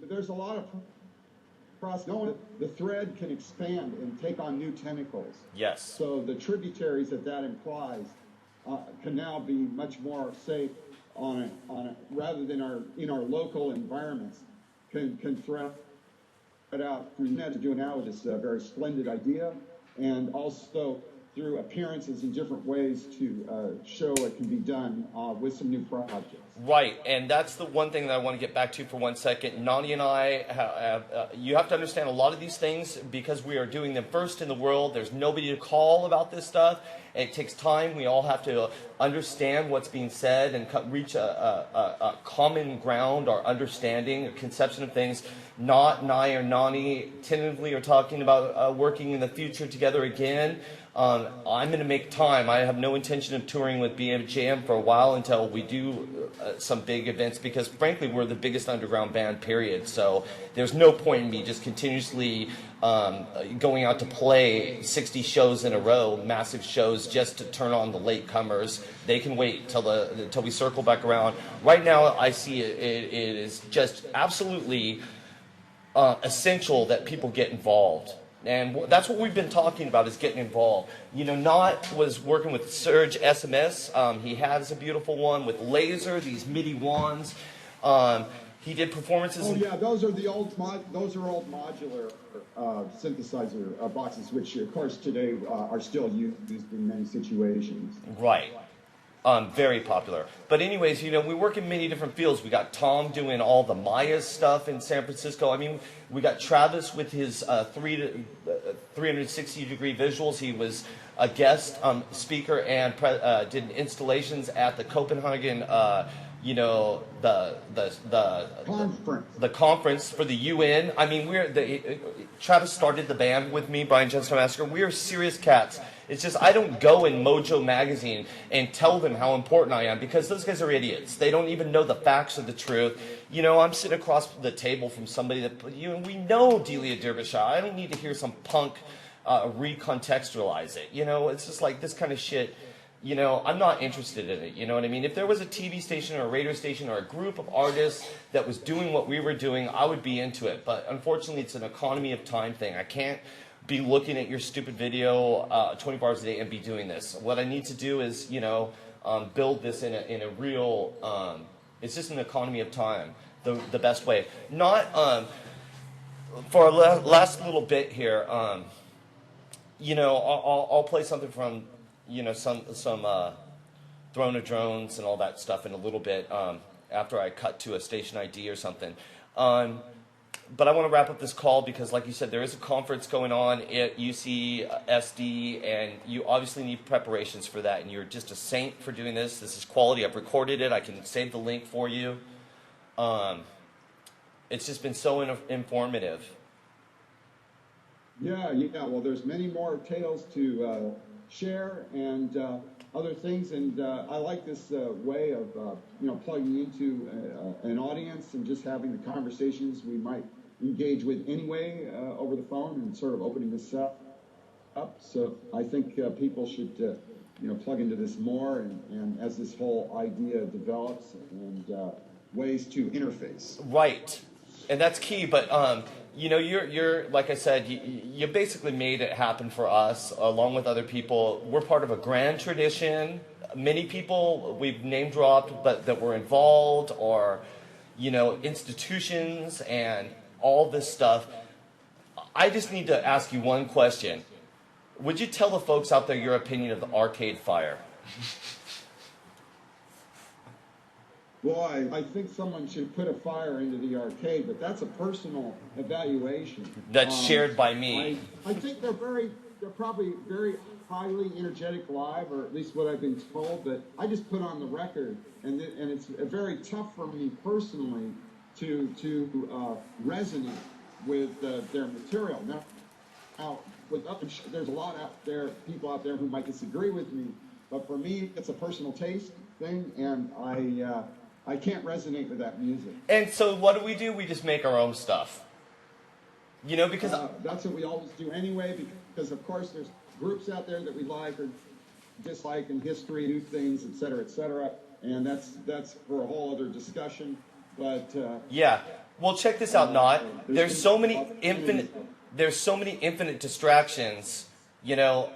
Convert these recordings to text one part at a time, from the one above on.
there's a lot of process. The thread can expand and take on new tentacles. Yes. So the tributaries that implies can now be much more safe rather than in our local environments can thread out through net to do now with this very splendid idea, and also through appearances in different ways to show it can be done with some new projects. Right, and that's the one thing that I want to get back to for 1 second. Nani and I you have to understand a lot of these things because we are doing them first in the world. There's nobody to call about this stuff. It takes time. We all have to understand what's being said and reach a common ground or understanding, a conception of things. Nai or Nani tentatively are talking about working in the future together again. I'm going to make time. I have no intention of touring with BMJM for a while until we do some big events because, frankly, we're the biggest underground band, period. So there's no point in me just continuously going out to play 60 shows in a row, massive shows, just to turn on the latecomers. They can wait till we circle back around. Right now, I see it is just absolutely essential that people get involved. And that's what we've been talking about, is getting involved. You know, Naut was working with Surge SMS. He has a beautiful one with laser, these MIDI wands. He did performances. Oh yeah, those are old modular synthesizer boxes, which of course today are still used in many situations. Right. Very popular. But anyways, you know, we work in many different fields. We got Tom doing all the Maya stuff in San Francisco. I mean, we got Travis with his 360-degree visuals. He was a guest speaker and did installations at the Copenhagen, the conference for the UN. I mean, Travis started the band with me, Brian Jensen Massacre. We are serious cats. It's just I don't go in Mojo magazine and tell them how important I am because those guys are idiots. They don't even know the facts of the truth. You know, I'm sitting across the table from somebody that we know Delia Derbyshire. I don't need to hear some punk recontextualize it. You know, it's just like this kind of shit. You know, I'm not interested in it. You know what I mean? If there was a TV station or a radio station or a group of artists that was doing what we were doing, I would be into it. But unfortunately, it's an economy of time thing. I can't be looking at your stupid video 24 hours a day and be doing this. What I need to do is, you know, build this in a real, it's just an economy of time, the best way. Not, for our last little bit here, you know, I'll play something from, you know, some Throne of Drones and all that stuff in a little bit after I cut to a station ID or something. But I want to wrap up this call because, like you said, there is a conference going on at UCSD, and you obviously need preparations for that, and you're just a saint for doing this. This is quality. I've recorded it. I can save the link for you. It's just been so informative. Yeah. Well, there's many more tales to share and other things, and I like this way of plugging into an audience and just having the conversations we might engage with anyway over the phone and sort of opening this up. So I think people should plug into this more and as this whole idea develops and ways to interface. Right, and that's key. But you know, you're like I said, you basically made it happen for us, along with other people. We're part of a grand tradition. Many people we've name dropped, but that were involved, or you know, institutions and all this stuff. I just need to ask you one question. Would you tell the folks out there your opinion of the Arcade Fire? Boy, I think someone should put a fire into the arcade, but that's a personal evaluation. That's shared by me. I think they're probably very highly energetic live, or at least what I've been told, but I just put on the record, and it's very tough for me personally to resonate with their material. Now there's a lot people out there who might disagree with me, but for me, it's a personal taste thing, and I can't resonate with that music. And so what do? We just make our own stuff. You know, because that's what we always do anyway, because of course there's groups out there that we like or dislike in history, new things, et cetera, and that's for a whole other discussion. But yeah, Well, check this out, Not. There's There's so many infinite distractions. You know,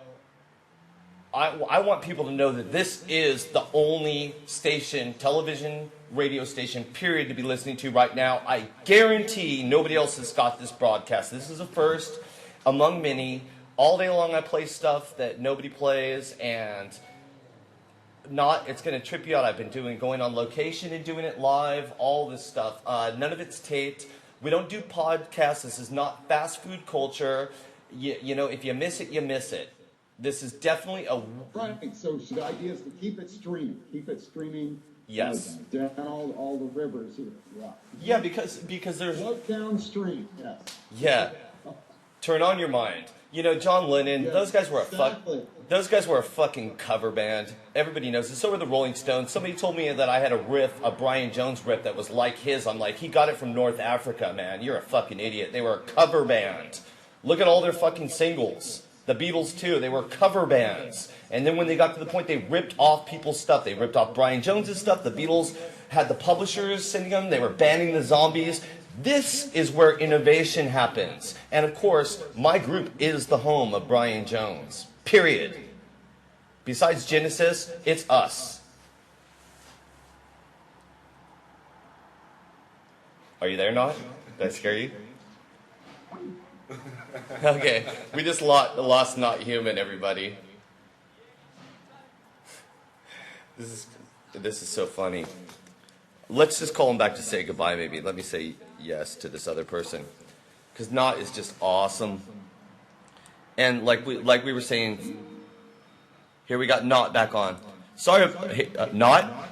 I want people to know that this is the only station, television, radio station, period, to be listening to right now. I guarantee nobody else has got this broadcast. This is a first among many. All day long I play stuff that nobody plays, and it's going to trip you out. I've been going on location and doing it live, all this stuff. None of it's taped. We don't do podcasts. This is not fast food culture. You know, if you miss it, you miss it. This is definitely a... Right, so the idea is to keep it streaming. Keep it streaming. Yes. Down all the rivers here. Yeah. Yeah, because there's... Float downstream, yes. Yeah. Turn on your mind. You know, John Lennon, Yes, those guys were exactly. those guys were a fucking cover band. Everybody knows it. So were the Rolling Stones. Somebody told me that I had a Brian Jones riff that was like his. I'm like, he got it from North Africa, man. You're a fucking idiot. They were a cover band. Look at all their fucking singles. The Beatles, too. They were cover bands. And then when they got to the point, they ripped off people's stuff. They ripped off Brian Jones's stuff. The Beatles had the publishers sending them. They were banning the Zombies. This is where innovation happens. And of course, my group is the home of Brian Jones. Period. Besides Genesis, it's us. Are you there, Not? Did I scare you? Okay, we just lost Not Human, everybody. This is so funny. Let's just call him back to say goodbye, maybe. Let me say yes to this other person, because Not is just awesome. And like we were saying, here we got Not back on. Sorry, Not.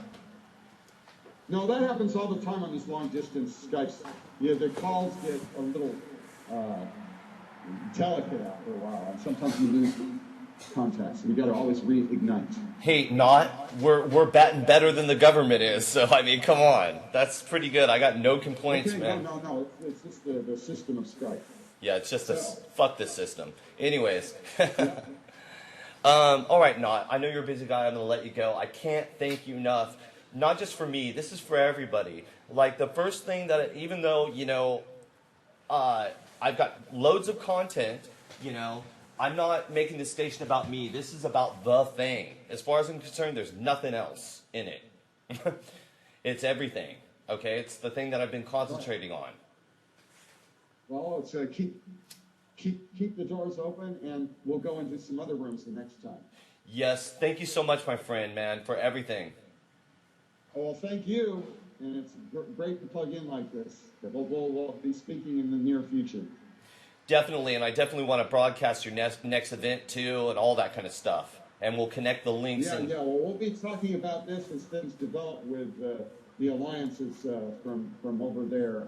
No, that happens all the time on these long distance Skypes. Yeah, the calls get a little delicate after a while, and sometimes you lose contacts. You got to always reignite. Hey, Not, we're batting better than the government is. So I mean, come on, that's pretty good. I got no complaints, Okay, man. No. It's just the system of Skype. Yeah, it's just fuck this system. Anyways. All right, Not, I know you're a busy guy. I'm going to let you go. I can't thank you enough. Not just for me. This is for everybody. Like, the first thing that, even though, you know, I've got loads of content, you know, I'm not making this station about me. This is about the thing. As far as I'm concerned, there's nothing else in it. It's everything, okay? It's the thing that I've been concentrating on. Well, it's keep the doors open, and we'll go into some other rooms the next time. Yes, thank you so much, my friend, man, for everything. Well, thank you, and it's great to plug in like this. We'll be speaking in the near future. Definitely, and I definitely want to broadcast your next event, too, and all that kind of stuff. And we'll connect the links. Yeah, well, we'll be talking about this as things develop with the alliances from over there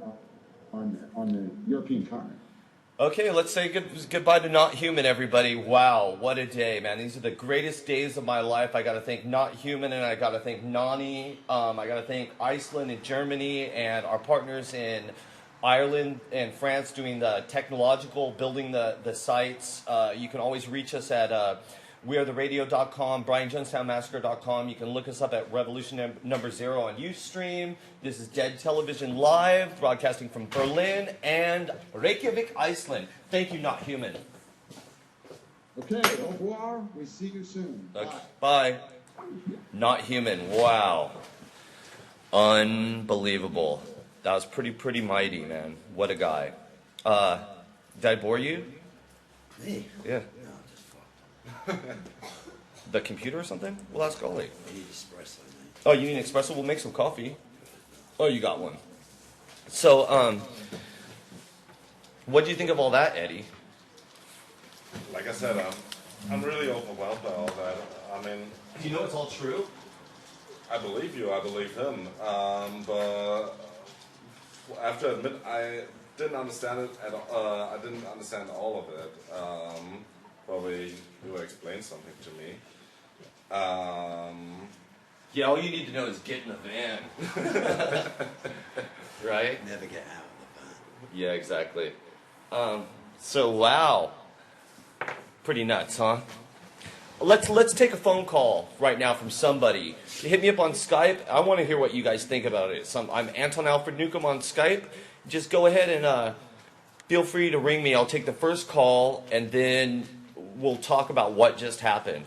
on the European continent. Okay, let's say goodbye to Not Human, everybody. Wow, what a day, man. These are the greatest days of my life. I got to thank Not Human, and I got to thank Nani. I got to thank Iceland and Germany and our partners in Ireland and France doing the technological, building the sites. You can always reach us at wearetheradio.com, BrianJonestownMassacre.com. You can look us up at Revolution Number 0 on Ustream. This is Dead Television Live, broadcasting from Berlin and Reykjavik, Iceland. Thank you, Not Human. Okay, au revoir. We see you soon. Okay, bye. Not Human. Wow. Unbelievable. That was pretty mighty, man. What a guy. Did I bore you? Me? Yeah. No, just fucked. The computer or something? Well, that's golly. I need espresso, mate. Oh, you need an espresso? We'll make some coffee. Oh, you got one. So, what do you think of all that, Eddie? Like I said, I'm really overwhelmed by all that. I mean, Do you know it's all true? I believe you, I believe him. But I have to admit, I didn't understand it at all. I didn't understand all of it. Probably you will explain something to me. Yeah, all you need to know is get in the van. Right? Never get out of the van. Yeah, exactly. So, wow. Pretty nuts, huh? Let's take a phone call right now from somebody. Hit me up on Skype. I want to hear what you guys think about it. I'm Anton Alfred Newcomb on Skype. just go ahead and feel free to ring me. I'll take the first call, and then we'll talk about what just happened.